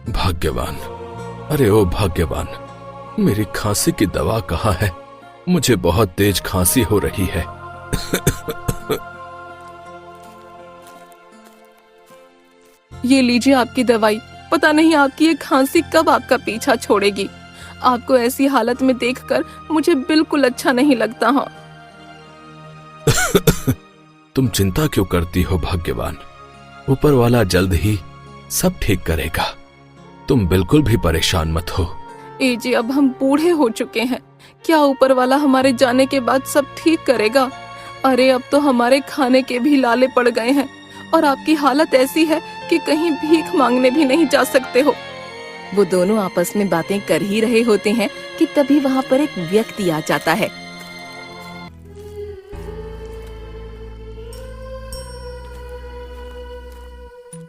भाग्यवान, अरे ओ भाग्यवान, मेरी खांसी की दवा कहाँ है? मुझे बहुत तेज खांसी हो रही है। ये लीजिए आपकी दवाई। पता नहीं आपकी ये खांसी कब आपका पीछा छोड़ेगी। आपको ऐसी हालत में देखकर मुझे बिल्कुल अच्छा नहीं लगता। हाँ। तुम चिंता क्यों करती हो भाग्यवान? ऊपर वाला जल्द ही सब ठीक करेगा। तुम बिल्कुल भी परेशान मत हो। जी, अब हम बूढ़े हो चुके हैं, क्या ऊपर वाला हमारे जाने के बाद सब ठीक करेगा? अरे अब तो हमारे खाने के भी लाले पड़ गए हैं और आपकी हालत ऐसी है कि कहीं भीख मांगने भी नहीं जा सकते हो। वो दोनों आपस में बातें कर ही रहे होते हैं कि तभी वहाँ पर एक व्यक्ति आ जाता है।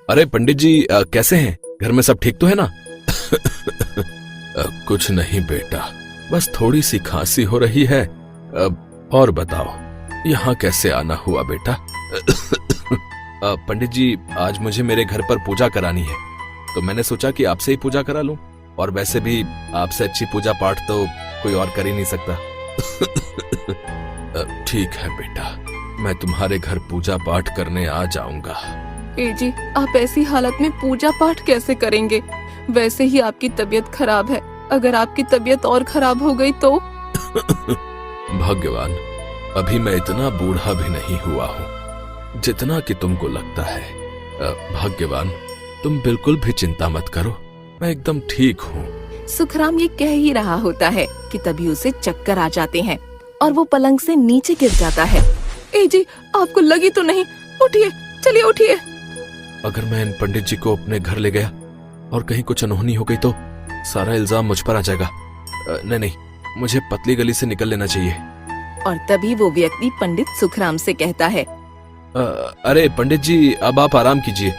अरे पंडित जी, कैसे हैं? घर में सब ठीक तो है ना? कुछ नहीं बेटा, बस थोड़ी सी खांसी हो रही है। और बताओ, यहाँ कैसे आना हुआ बेटा? पंडित जी, आज मुझे मेरे घर पर पूजा करानी है, तो मैंने सोचा कि आपसे ही पूजा करा लूं। और वैसे भी आपसे अच्छी पूजा पाठ तो कोई और कर ही नहीं सकता। ठीक है बेटा, मैं तुम्हारे घर पूजा पाठ करने आ जाऊंगा। जी, आप ऐसी हालत में पूजा पाठ कैसे करेंगे? वैसे ही आपकी तबीयत खराब है, अगर आपकी तबीयत और खराब हो गई तो? भगवान, अभी मैं इतना बूढ़ा भी नहीं हुआ हूँ जितना कि तुमको लगता है। भाग्यवान, तुम बिल्कुल भी चिंता मत करो, मैं एकदम ठीक हूँ। सुखराम ये कह ही रहा होता है कि तभी उसे चक्कर आ जाते हैं और वो पलंग से नीचे गिर जाता है। जी, आपको लगी तो नहीं? उठिए, चलिए उठिए। अगर मैं इन पंडित जी को अपने घर ले गया और कहीं कुछ अनहोनी हो गई तो सारा इल्जाम मुझ पर आ जाएगा। नहीं, मुझे पतली गली से निकल लेना चाहिए। और तभी वो व्यक्ति पंडित सुखराम से कहता है, अरे पंडित जी, अब आप आराम कीजिए,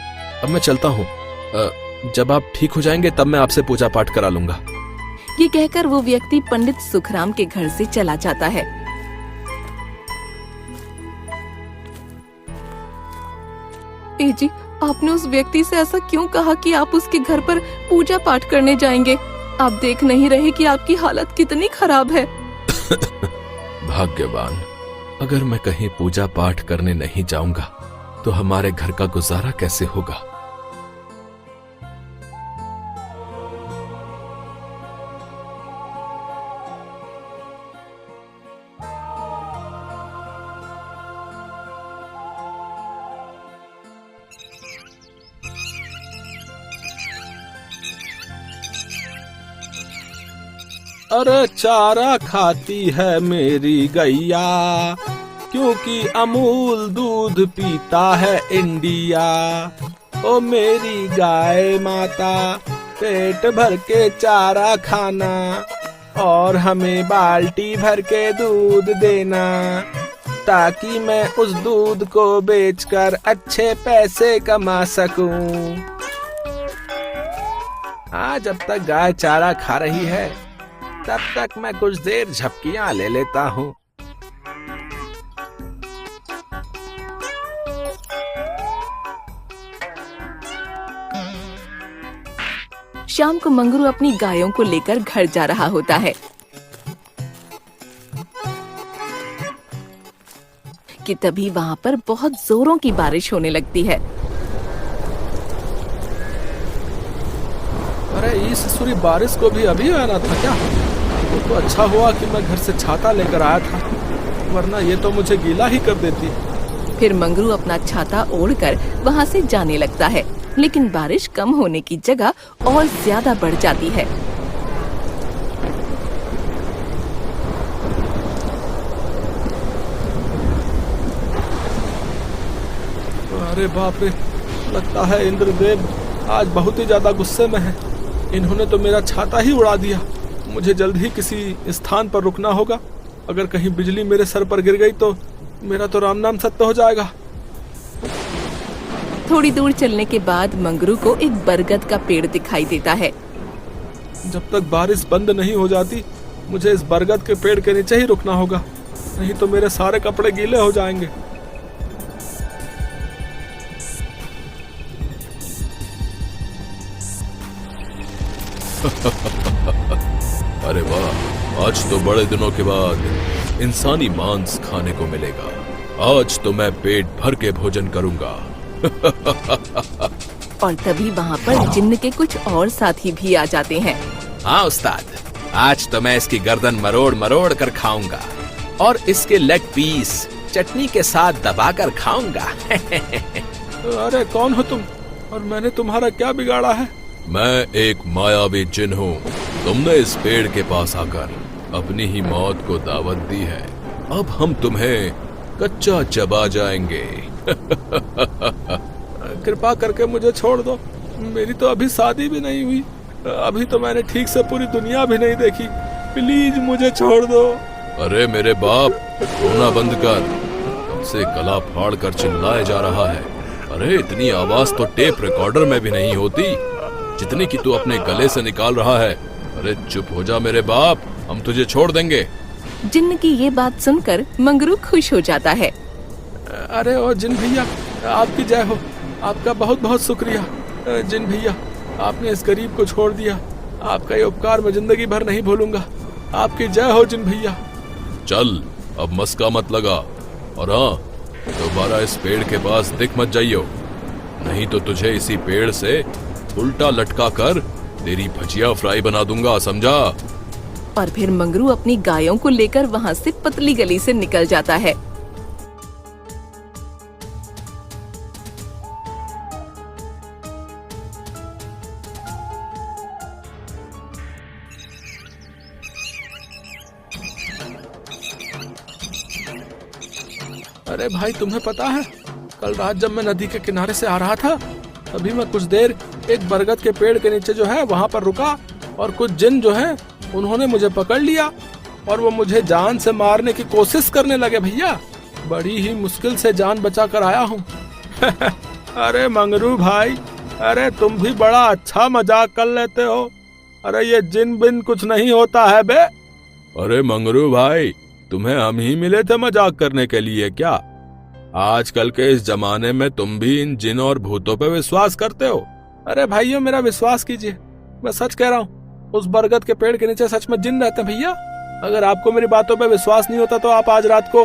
अब मैं चलता हूँ। जब आप ठीक हो जाएंगे तब मैं आपसे पूजा पाठ करा लूंगा। ये कहकर वो व्यक्ति पंडित सुखराम के घर से चला जाता है। जी, आपने उस व्यक्ति से ऐसा क्यों कहा कि आप उसके घर पर पूजा पाठ करने जाएंगे? आप देख नहीं रहे कि आपकी हालत कितनी खराब है? भाग्यवान, अगर मैं कहीं पूजा पाठ करने नहीं जाऊंगा तो हमारे घर का गुजारा कैसे होगा? अरे चारा खाती है मेरी गैया, क्योंकि अमूल दूध पीता है इंडिया। ओ मेरी गाय माता, पेट भर के चारा खाना और हमें बाल्टी भर के दूध देना, ताकि मैं उस दूध को बेचकर अच्छे पैसे कमा सकूं। हाँ, जब तक गाय चारा खा रही है तब तक मैं कुछ देर झपकियां ले लेता हूँ। शाम को मंगरू अपनी गायों को लेकर घर जा रहा होता है कि तभी वहाँ पर बहुत जोरों की बारिश होने लगती है। अरे इस ससुरी बारिश को भी अभी आना था क्या? वो तो अच्छा हुआ कि मैं घर से छाता लेकर आया था, वरना ये तो मुझे गीला ही कर देती। फिर मंगरू अपना छाता ओढ़कर वहाँ से जाने लगता है, लेकिन बारिश कम होने की जगह और ज्यादा बढ़ जाती है। अरे बाप रे, लगता है इंद्रदेव आज बहुत ही ज्यादा गुस्से में है। इन्होंने तो मेरा छाता ही उड़ा दिया। मुझे जल्द ही किसी स्थान पर रुकना होगा। अगर कहीं बिजली मेरे सर पर गिर गई तो मेरा तो राम नाम सत्य हो जाएगा। थोड़ी दूर चलने के बाद मंगरू को एक बरगद का पेड़ दिखाई देता है। जब तक बारिश बंद नहीं हो जाती मुझे इस बरगद के पेड़ के नीचे ही रुकना होगा, नहीं तो मेरे सारे कपड़े गीले हो जाएंगे। अरे वाह, आज तो बड़े दिनों के बाद इंसानी मांस खाने को मिलेगा। आज तो मैं पेट भर के भोजन करूंगा। और तभी वहाँ पर जिन्न के कुछ और साथी भी आ जाते हैं। हाँ उस्ताद, आज तो मैं इसकी गर्दन मरोड़ मरोड़ कर खाऊंगा और इसके लेग पीस चटनी के साथ दबाकर खाऊंगा। अरे कौन हो तुम और मैंने तुम्हारा क्या बिगाड़ा है? मैं एक मायावी जिन हूँ। तुमने इस पेड़ के पास आकर अपनी ही मौत को दावत दी है। अब हम तुम्हें कच्चा चबा जाएंगे। कृपा करके मुझे छोड़ दो। मेरी तो अभी शादी भी नहीं हुई। अभी तो मैंने ठीक से पूरी दुनिया भी नहीं देखी। प्लीज मुझे छोड़ दो। अरे मेरे बाप, रोना बंद कर। तुमसे गला फाड़ कर चिल्लाया जा रहा है। अरे इतनी आवाज तो टेप रिकॉर्डर में भी नहीं होती जितनी कि तू अपने गले से निकाल रहा है। अरे चुप हो जा मेरे बाप, हम तुझे छोड़ देंगे। जिन्न की ये बात सुनकर मंगरू खुश हो जाता है। अरे ओ जिन भैया, आपकी जय हो। आपका बहुत बहुत शुक्रिया। जिन भैया, आपने इस गरीब को छोड़ दिया। आपका ये उपकार मैं जिंदगी भर नहीं भूलूंगा। आपकी जय हो जिन भैया। चल अब मस्का मत लगा, और हाँ, दोबारा इस पेड़ के पास दिख मत जाइयो, नहीं तो तुझे इसी पेड़ से उल्टा लटका कर तेरी भजिया फ्राई बना दूंगा, समझा? और फिर मंगरू अपनी गायों को लेकर वहाँ से पतली गली से निकल जाता है। अरे भाई, तुम्हें पता है कल रात जब मैं नदी के किनारे से आ रहा था, तभी मैं कुछ देर एक बरगद के पेड़ के नीचे जो है वहाँ पर रुका और कुछ जिन जो है उन्होंने मुझे पकड़ लिया और वो मुझे जान से मारने की कोशिश करने लगे। भैया, बड़ी ही मुश्किल से जान बचा कर आया हूँ। अरे मंगरू भाई, अरे तुम भी बड़ा अच्छा मजाक कर लेते हो। अरे ये जिन बिन कुछ नहीं होता है बे। अरे मंगरू भाई, तुम्हें हम ही मिले थे मजाक करने के लिए क्या? आजकल के इस जमाने में तुम भी इन जिन और भूतों पे विश्वास करते हो? अरे भाइयों, मेरा विश्वास कीजिए, मैं सच कह रहा हूँ। उस बरगद के पेड़ के नीचे सच में जिन रहते हैं भैया। अगर आपको मेरी बातों पे विश्वास नहीं होता तो आप आज रात को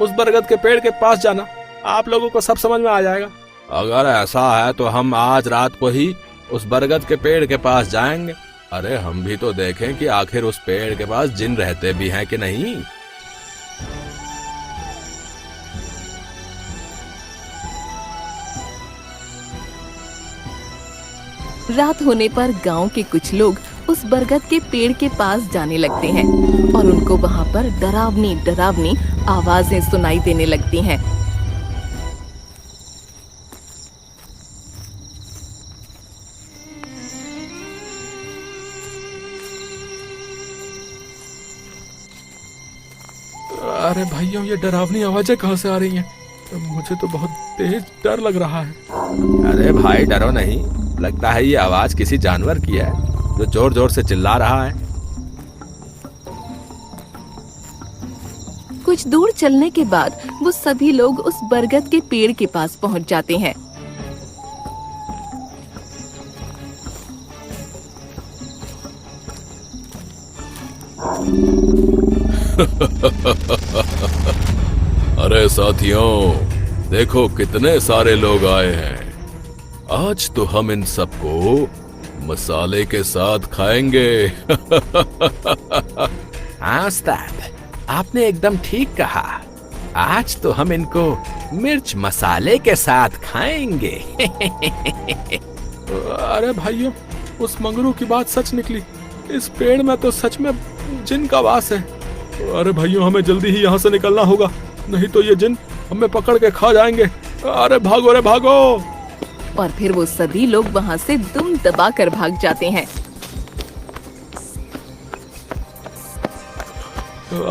उस बरगद के पेड़ के पास जाना, आप लोगों को सब समझ में आ जाएगा। अगर ऐसा है तो हम आज रात को ही उस बरगद के पेड़ के पास जाएंगे। अरे हम भी तो देखें कि आखिर उस पेड़ के पास जिन रहते भी हैं कि नहीं। रात होने पर गांव के कुछ लोग उस बरगद के पेड़ के पास जाने लगते हैं और उनको वहां पर डरावनी डरावनी आवाजें सुनाई देने लगती हैं। अरे भाइयों, ये डरावनी आवाजें कहाँ से आ रही हैं? मुझे तो बहुत तेज डर लग रहा है। अरे भाई डरो नहीं, लगता है ये आवाज किसी जानवर की है जो जोर जोर से चिल्ला रहा है। कुछ दूर चलने के बाद वो सभी लोग उस बरगद के पेड़ के पास पहुंच जाते हैं। अरे साथियों, देखो कितने सारे लोग आए हैं। आज तो हम इन सबको मसाले के साथ खाएंगे। हाँ उस्ताद, आपने एकदम ठीक कहा। आज तो हम इनको मिर्च मसाले के साथ खाएंगे। अरे भाइयों, उस मंगरू की बात सच निकली। इस पेड़ में तो सच में जिन का वास है। अरे भाइयों, हमें जल्दी ही यहाँ से निकलना होगा, नहीं तो ये जिन हमें पकड़ के खा जाएंगे। अरे भागो, अरे भागो। और फिर वो सभी लोग वहाँ से दुम दबा कर भाग जाते हैं।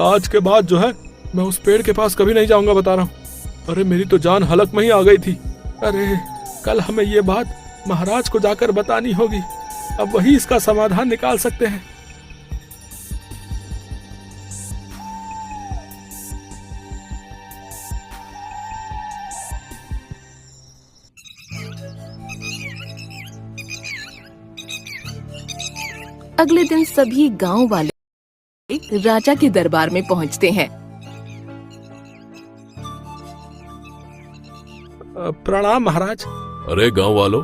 आज के बाद जो है मैं उस पेड़ के पास कभी नहीं जाऊंगा, बता रहा हूँ। अरे मेरी तो जान हलक में ही आ गई थी। अरे कल हमें ये बात महाराज को जाकर बतानी होगी, अब वही इसका समाधान निकाल सकते हैं। अगले दिन सभी गांव वाले राजा के दरबार में पहुंचते हैं। प्रणाम महाराज। अरे गांव वालों,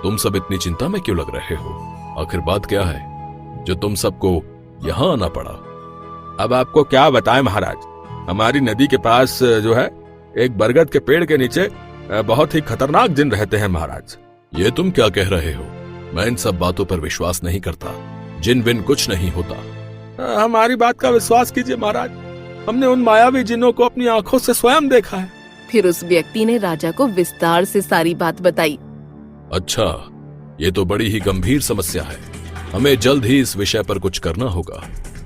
तुम सब इतनी चिंता में क्यों लग रहे हो? आखिर बात क्या है जो तुम सबको यहाँ आना पड़ा? अब आपको क्या बताएं महाराज, हमारी नदी के पास जो है एक बरगद के पेड़ के नीचे बहुत ही खतरनाक जिन रहते हैं महाराज। ये तुम क्या कह रहे हो? मैं इन सब बातों पर विश्वास नहीं करता। जिन बिन कुछ नहीं होता। हमारी बात का विश्वास कीजिए महाराज, हमने उन मायावी जिनों को अपनी आंखों से स्वयं देखा है। फिर उस व्यक्ति ने राजा को विस्तार से सारी बात बताई। अच्छा, ये तो बड़ी ही गंभीर समस्या है। हमें जल्द ही इस विषय पर कुछ करना होगा,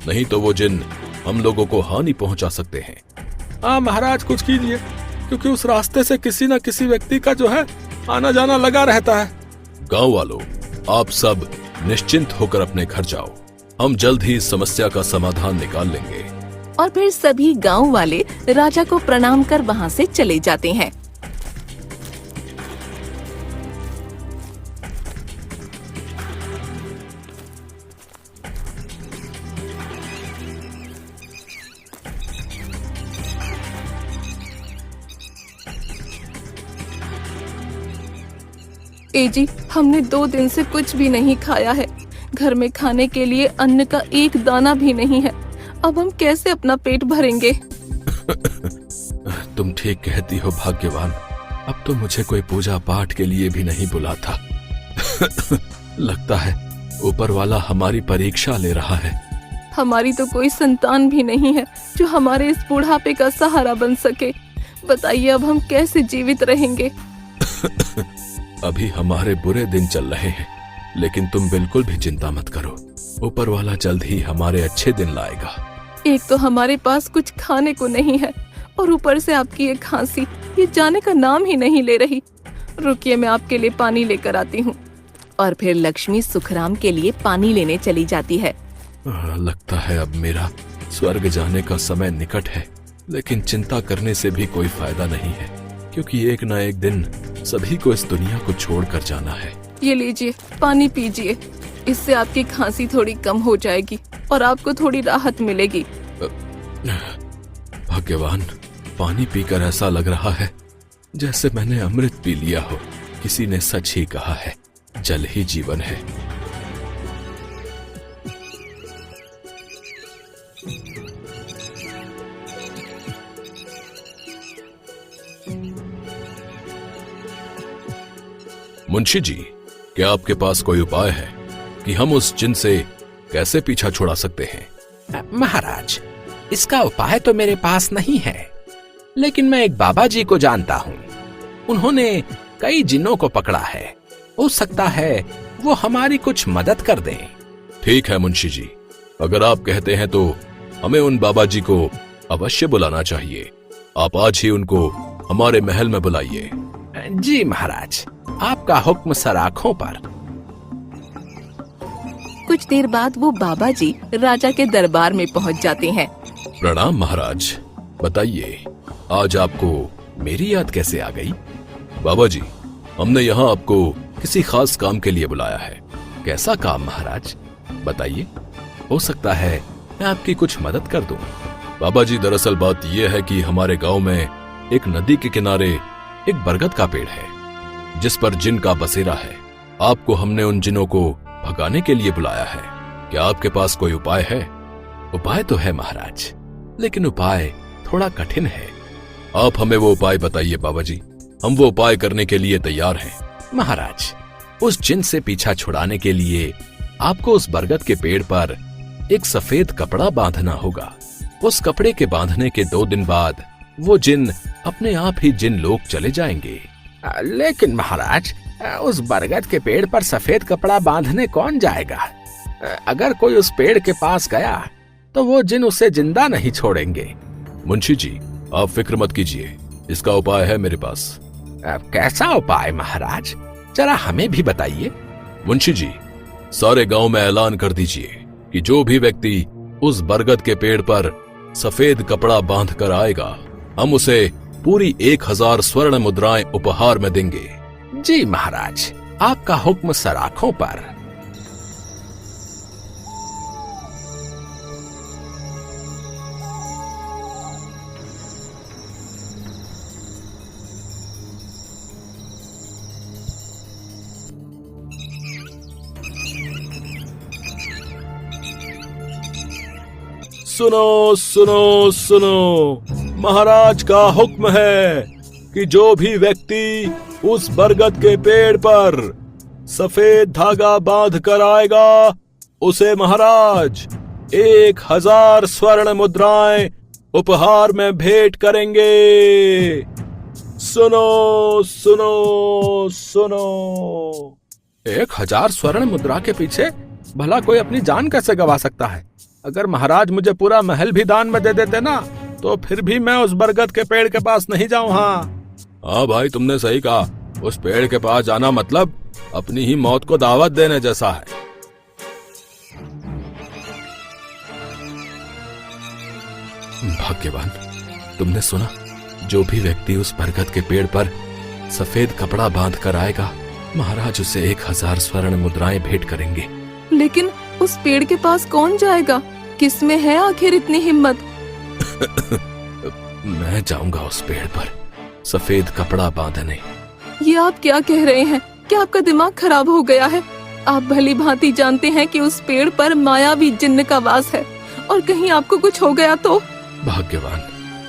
नहीं तो वो जिन हम लोगों को हानि पहुंचा सकते हैं। हाँ महाराज, कुछ कीजिए, क्योंकि उस रास्ते से किसी न किसी व्यक्ति का जो है आना जाना लगा रहता है। गांव वालों, आप सब निश्चिंत होकर अपने घर जाओ। हम जल्द ही इस समस्या का समाधान निकाल लेंगे। और फिर सभी गांव वाले राजा को प्रणाम कर वहां से चले जाते हैं। ए जी, हमने 2 दिन से कुछ भी नहीं खाया है। घर में खाने के लिए अन्न का एक दाना भी नहीं है। अब हम कैसे अपना पेट भरेंगे? तुम ठीक कहती हो भाग्यवान। अब तो मुझे कोई पूजा पाठ के लिए भी नहीं बुलाता। लगता है ऊपर वाला हमारी परीक्षा ले रहा है। हमारी तो कोई संतान भी नहीं है जो हमारे इस बुढ़ापे का सहारा बन सके। बताइए अब हम कैसे जीवित रहेंगे? अभी हमारे बुरे दिन चल रहे हैं, लेकिन तुम बिल्कुल भी चिंता मत करो। ऊपर वाला जल्द ही हमारे अच्छे दिन लाएगा। एक तो हमारे पास कुछ खाने को नहीं है और ऊपर से आपकी ये खांसी, ये जाने का नाम ही नहीं ले रही। रुकिए, मैं आपके लिए पानी लेकर आती हूँ। और फिर लक्ष्मी सुखराम के लिए पानी लेने चली जाती है। लगता है अब मेरा स्वर्ग जाने का समय निकट है, लेकिन चिंता करने से भी कोई फायदा नहीं है, क्योंकि एक न एक दिन सभी को इस दुनिया को छोड़कर जाना है। ये लीजिए, पानी पीजिए। इससे आपकी खांसी थोड़ी कम हो जाएगी और आपको थोड़ी राहत मिलेगी। भगवान, पानी पीकर ऐसा लग रहा है जैसे मैंने अमृत पी लिया हो। किसी ने सच ही कहा है, जल ही जीवन है। मुंशी जी, क्या आपके पास कोई उपाय है कि हम उस जिन से कैसे पीछा छुड़ा सकते हैं? महाराज, इसका उपाय तो मेरे पास नहीं है, लेकिन मैं एक बाबा जी को जानता हूँ। उन्होंने कई जिन्नों को पकड़ा है। हो सकता है वो हमारी कुछ मदद कर दें। ठीक है मुंशी जी, अगर आप कहते हैं तो हमें उन बाबा जी को अवश्य बुलाना चाहिए। आप आज ही उनको हमारे महल में बुलाइए। जी महाराज, आपका हुक्म सराखों पर। कुछ देर बाद वो बाबा जी राजा के दरबार में पहुंच जाते हैं। प्रणाम महाराज, बताइए आज आपको मेरी याद कैसे आ गई? बाबा जी, हमने यहाँ आपको किसी खास काम के लिए बुलाया है। कैसा काम महाराज, बताइए। हो सकता है मैं आपकी कुछ मदद कर दूं। बाबा जी, दरअसल बात यह है कि हमारे गांव में एक नदी के किनारे एक बरगद का पेड़ है जिस पर जिन का बसेरा है। आपको हमने उन जिनों को भगाने के लिए बुलाया है। क्या आपके पास कोई उपाय है? उपाय तो है महाराज, लेकिन उपाय थोड़ा कठिन है। आप हमें वो उपाय बताइए बाबा जी, हम वो उपाय करने के लिए तैयार हैं। महाराज, उस जिन से पीछा छुड़ाने के लिए आपको उस बरगद के पेड़ पर एक सफेद कपड़ा बांधना होगा। उस कपड़े के बांधने के 2 दिन बाद वो जिन अपने आप ही जिन लोग चले जाएंगे। लेकिन महाराज, उस बरगद के पेड़ पर सफेद कपड़ा बांधने कौन जाएगा? अगर कोई उस पेड़ के पास गया तो वो जिन उसे जिंदा नहीं छोड़ेंगे। मुंशी जी, आप फिक्र मत कीजिए, इसका उपाय है मेरे पास। कैसा उपाय महाराज, जरा हमें भी बताइए। मुंशी जी, सारे गांव में ऐलान कर दीजिए कि जो भी व्यक्ति उस बरगद के पेड़ पर सफेद कपड़ा बांध कर आएगा, हम उसे पूरी 1000 स्वर्ण मुद्राएं उपहार में देंगे। जी महाराज, आपका हुक्म सराखों पर। सुनो सुनो सुनो, महाराज का हुक्म है कि जो भी व्यक्ति उस बरगद के पेड़ पर सफेद धागा बांध कर आएगा उसे महाराज 1000 स्वर्ण मुद्राएं उपहार में भेंट करेंगे। सुनो सुनो सुनो। 1000 स्वर्ण मुद्रा के पीछे भला कोई अपनी जान कैसे गवा सकता है? अगर महाराज मुझे पूरा महल भी दान में दे देते ना, तो फिर भी मैं उस बरगद के पेड़ के पास नहीं जाऊं। हाँ भाई, तुमने सही कहा। उस पेड़ के पास जाना मतलब अपनी ही मौत को दावत देने जैसा है। भाग्यवान, तुमने सुना? जो भी व्यक्ति उस बरगद के पेड़ पर सफेद कपड़ा बांध कर आएगा, महाराज उसे 1000 स्वर्ण मुद्राएं भेंट करेंगे। लेकिन उस पेड़ के पास कौन जाएगा? किसमें है आखिर इतनी हिम्मत? मैं जाऊंगा उस पेड़ पर सफेद कपड़ा बांधने। ये आप क्या कह रहे हैं? क्या आपका दिमाग खराब हो गया है? आप भली भांति जानते हैं कि उस पेड़ पर मायावी जिन्न का वास है, और कहीं आपको कुछ हो गया तो? भाग्यवान,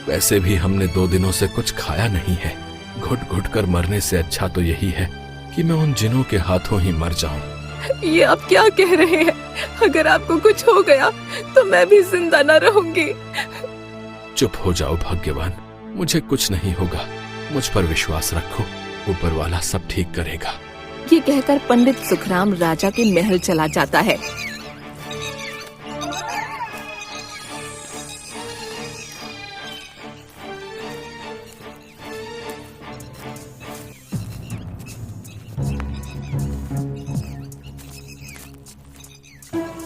वैसे भी हमने 2 दिनों से कुछ खाया नहीं है। घुट घुट कर मरने से अच्छा तो यही है कि मैं उन जिनों के हाथों ही मर जाऊं। ये आप क्या कह रहे हैं? अगर आपको कुछ हो गया तो मैं भी जिंदा न रहूंगी। चुप हो जाओ भाग्यवान, मुझे कुछ नहीं होगा। मुझ पर विश्वास रखो, ऊपर वाला सब ठीक करेगा। ये कहकर पंडित सुखराम राजा के महल चला जाता है।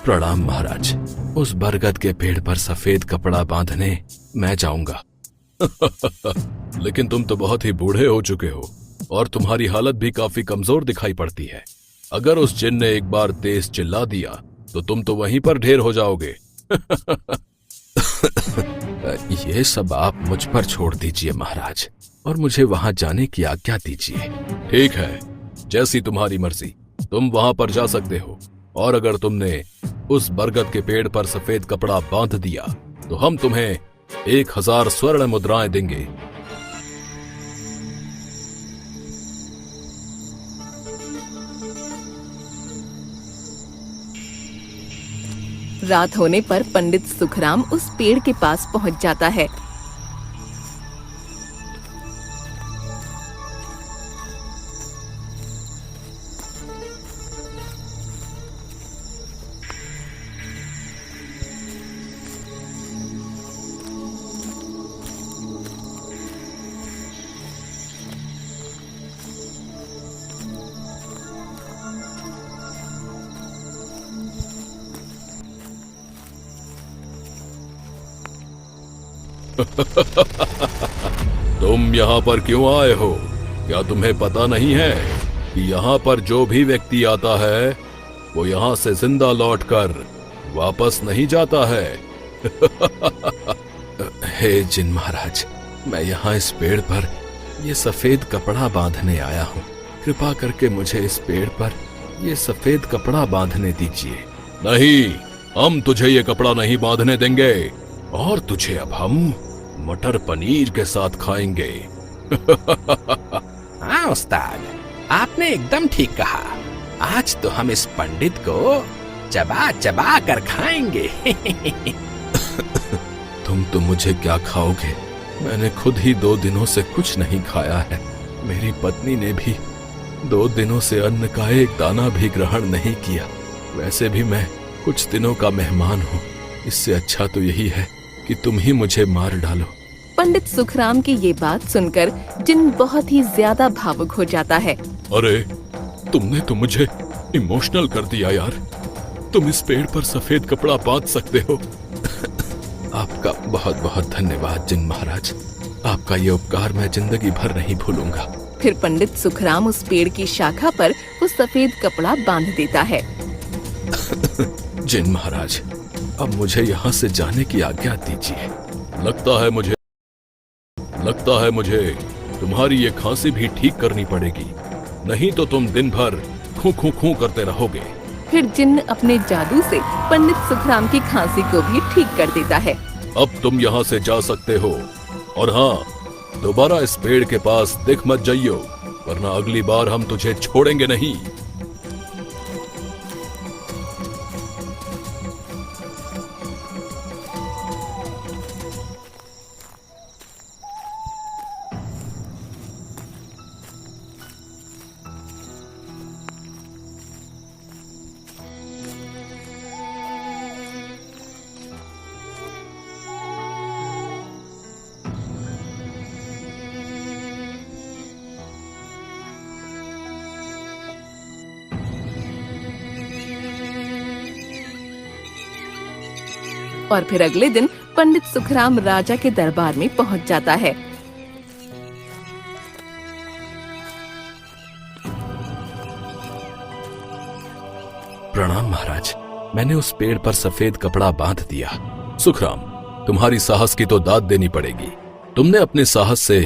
प्रणाम महाराज। उस बरगद के पेड़ पर सफेद कपड़ा बांधने मैं जाऊंगा। लेकिन तुम तो बहुत ही बूढ़े हो चुके हो और तुम्हारी हालत भी काफी कमजोर दिखाई पड़ती है। अगर उस जिन ने एक बार तेज चिल्ला दिया तो तुम तो वहीं पर ढेर हो जाओगे। ये सब आप मुझ पर छोड़ दीजिए महाराज, और मुझे वहां जाने की आज्ञा दीजिए। ठीक है, जैसी तुम्हारी मर्जी। तुम वहां पर जा सकते हो, और अगर तुमने उस बरगद के पेड़ पर सफेद कपड़ा बांध दिया तो हम तुम्हें 1000 स्वर्ण मुद्राएं देंगे। रात होने पर पंडित सुखराम उस पेड़ के पास पहुंच जाता है। तुम यहाँ पर क्यों आए हो? क्या तुम्हें पता नहीं है कि यहाँ पर जो भी व्यक्ति आता है वो यहाँ से जिंदा लौटकर वापस नहीं जाता है। हे जिन महाराज, मैं यहाँ इस पेड़ पर ये सफेद कपड़ा बांधने आया हूँ। कृपा करके मुझे इस पेड़ पर ये सफेद कपड़ा बांधने दीजिए। नहीं, हम तुझे ये कपड़ा नहीं बांधने देंगे, और तुझे अब हम मटर पनीर के साथ खाएंगे। हाँ उस्ताद, आपने एकदम ठीक कहा। आज तो हम इस पंडित को चबा चबा कर खाएंगे। तुम तो मुझे क्या खाओगे? मैंने खुद ही 2 दिनों से कुछ नहीं खाया है। मेरी पत्नी ने भी 2 दिनों से अन्न का एक दाना भी ग्रहण नहीं किया। वैसे भी मैं कुछ दिनों का मेहमान हूँ। इससे अच्छा तो यही है कि तुम ही मुझे मार डालो। पंडित सुखराम की ये बात सुनकर जिन बहुत ही ज्यादा भावुक हो जाता है। अरे, तुमने तो मुझे इमोशनल कर दिया यार। तुम इस पेड़ पर सफेद कपड़ा बांध सकते हो। आपका बहुत बहुत धन्यवाद जिन महाराज। आपका ये उपकार मैं जिंदगी भर नहीं भूलूंगा। फिर पंडित सुखराम उस पेड़ की शाखा पर वो सफेद कपड़ा बांध देता है। जिन महाराज, अब मुझे यहाँ से जाने की आज्ञा दीजिए। लगता है मुझे तुम्हारी ये खांसी भी ठीक करनी पड़ेगी, नहीं तो तुम दिन भर खू खू खू करते रहोगे। फिर जिन्न अपने जादू से पंडित सुखराम की खांसी को भी ठीक कर देता है। अब तुम यहाँ से जा सकते हो, और हाँ, दोबारा इस पेड़ के पास दिख मत जाइयो, वरना अगली बार हम तुझे छोड़ेंगे नहीं। और फिर अगले दिन पंडित सुखराम राजा के दरबार में पहुंच जाता है। प्रणाम महाराज, मैंने उस पेड़ पर सफेद कपड़ा बांध दिया। सुखराम, तुम्हारी साहस की तो दाद देनी पड़ेगी। तुमने अपने साहस से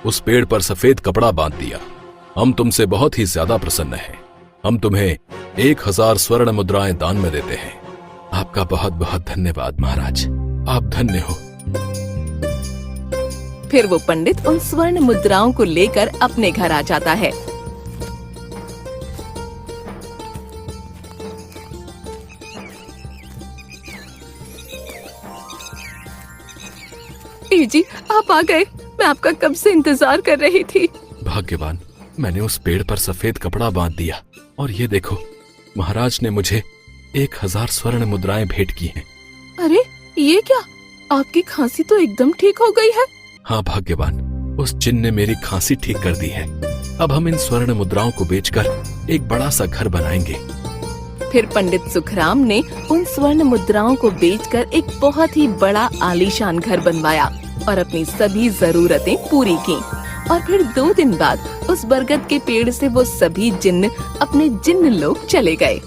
उस पेड़ पर सफेद कपड़ा बांध दिया। हम तुमसे बहुत ही ज्यादा प्रसन्न हैं। हम तुम्हें 1000 स्वर्ण मुद्राएं दान में देते हैं। आपका बहुत बहुत धन्यवाद महाराज, आप धन्य हो। फिर वो पंडित उन स्वर्ण मुद्राओं को लेकर अपने घर आ जाता है। जी, आप आ गए। मैं आपका कब से इंतजार कर रही थी। भाग्यवान, मैंने उस पेड़ पर सफेद कपड़ा बांध दिया, और ये देखो, महाराज ने मुझे 1000 स्वर्ण मुद्राएं भेंट की हैं। अरे ये क्या, आपकी खांसी तो एकदम ठीक हो गई है। हाँ भाग्यवान, उस जिन्न ने मेरी खांसी ठीक कर दी है। अब हम इन स्वर्ण मुद्राओं को बेचकर एक बड़ा सा घर बनाएंगे। फिर पंडित सुखराम ने उन स्वर्ण मुद्राओं को बेचकर एक बहुत ही बड़ा आलीशान घर बनवाया और अपनी सभी जरूरतें पूरी की। और फिर 2 दिन बाद उस बरगद के पेड़ से वो सभी जिन्न अपने जिन्न लोक चले गए।